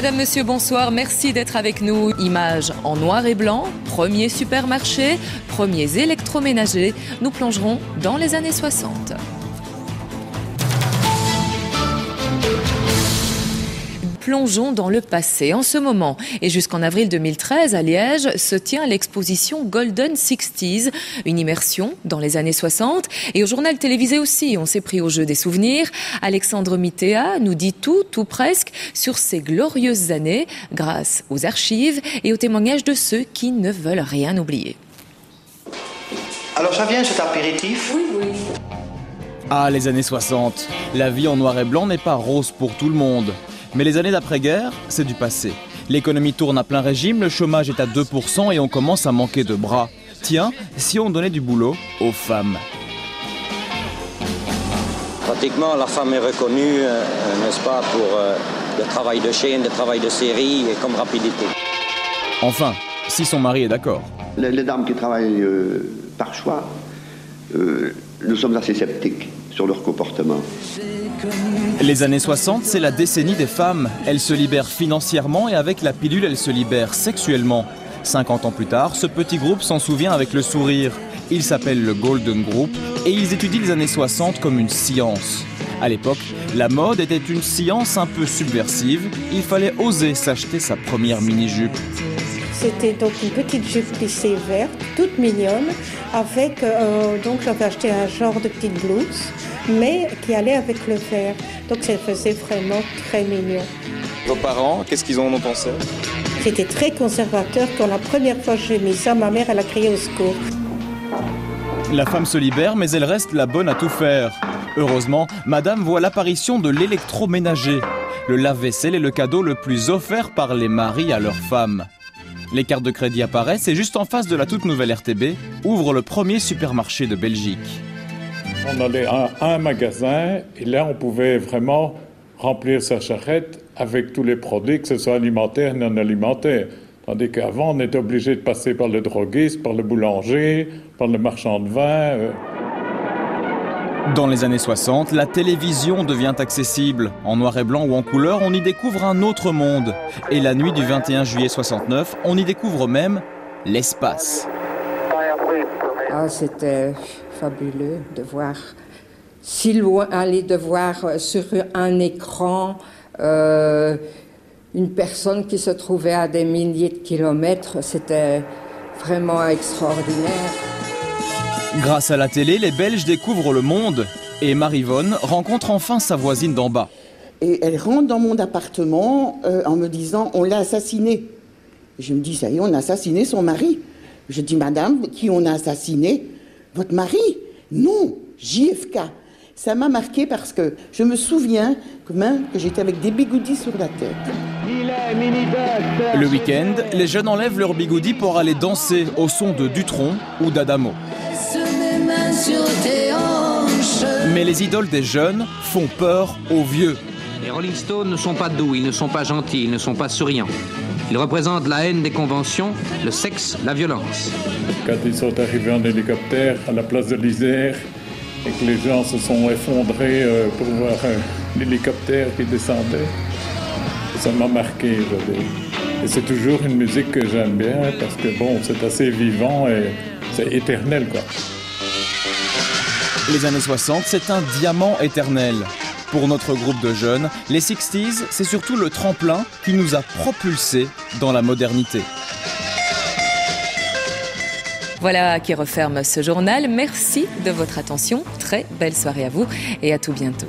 Madame, Monsieur, bonsoir, merci d'être avec nous. Images en noir et blanc, premier supermarché, premiers électroménagers. Nous plongerons dans les années 60. Plongeons dans le passé. En ce moment et jusqu'en avril 2013 à Liège se tient l'exposition Golden 60s, une immersion dans les années 60. Et au journal télévisé aussi, on s'est pris au jeu des souvenirs. Alexandre Mittea nous dit tout ou presque, sur ces glorieuses années grâce aux archives et aux témoignages de ceux qui ne veulent rien oublier. Alors ça vient cet apéritif ? Oui. Ah, les années 60. La vie en noir et blanc n'est pas rose pour tout le monde. Mais les années d'après-guerre, c'est du passé. L'économie tourne à plein régime, le chômage est à 2% et on commence à manquer de bras. Tiens, si on donnait du boulot aux femmes. Pratiquement, la femme est reconnue, n'est-ce pas, pour le travail de chaîne, le travail de série et comme rapidité. Enfin, si son mari est d'accord. Les dames qui travaillent par choix, nous sommes assez sceptiques sur leur comportement. Les années 60, c'est la décennie des femmes. Elles se libèrent financièrement et avec la pilule, elles se libèrent sexuellement. 50 ans plus tard, ce petit groupe s'en souvient avec le sourire. Il s'appelle le Golden Group et ils étudient les années 60 comme une science. À l'époque, la mode était une science un peu subversive. Il fallait oser s'acheter sa première mini-jupe. C'était donc une petite jupe plissée verte, toute mignonne, avec, donc j'avais acheté un genre de petite blouse, mais qui allait avec le vert. Donc ça faisait vraiment très mignon. Vos parents, qu'est-ce qu'ils en ont pensé ? J'étais très conservateur. Quand la première fois que j'ai mis ça, ma mère, elle a crié au secours. La femme se libère, mais elle reste la bonne à tout faire. Heureusement, madame voit l'apparition de l'électroménager. Le lave-vaisselle est le cadeau le plus offert par les maris à leurs femmes. Les cartes de crédit apparaissent et juste en face de la toute nouvelle RTB, ouvre le premier supermarché de Belgique. On allait à un magasin et là on pouvait vraiment remplir sa charrette avec tous les produits, que ce soit alimentaire, non alimentaire. Tandis qu'avant on était obligé de passer par le droguiste, par le boulanger, par le marchand de vin. Dans les années 60, la télévision devient accessible. En noir et blanc ou en couleur, on y découvre un autre monde. Et la nuit du 21 juillet 69, on y découvre même l'espace. Ah, c'était fabuleux de voir si loin, de voir sur un écran une personne qui se trouvait à des milliers de kilomètres. C'était vraiment extraordinaire. Grâce à la télé, les Belges découvrent le monde et Marivonne rencontre enfin sa voisine d'en bas. Et elle rentre dans mon appartement en me disant « on l'a assassiné ». Je me dis « ça y est, on a assassiné son mari ». Je dis « madame, qui on a assassiné ? Votre mari ? Non, JFK ». Ça m'a marqué parce que je me souviens même que j'étais avec des bigoudis sur la tête. Le week-end, les jeunes enlèvent leurs bigoudis pour aller danser au son de Dutronc ou d'Adamo. Mais les idoles des jeunes font peur aux vieux. Les Rolling Stones ne sont pas doux, ils ne sont pas gentils, ils ne sont pas souriants. Ils représentent la haine des conventions, le sexe, la violence. Quand ils sont arrivés en hélicoptère à la place de l'Isère et que les gens se sont effondrés pour voir l'hélicoptère qui descendait, ça m'a marqué. Et c'est toujours une musique que j'aime bien parce que bon, c'est assez vivant et c'est éternel, quoi. Les années 60, c'est un diamant éternel. Pour notre groupe de jeunes, les 60s, c'est surtout le tremplin qui nous a propulsés dans la modernité. Voilà qui referme ce journal. Merci de votre attention. Très belle soirée à vous et à tout bientôt.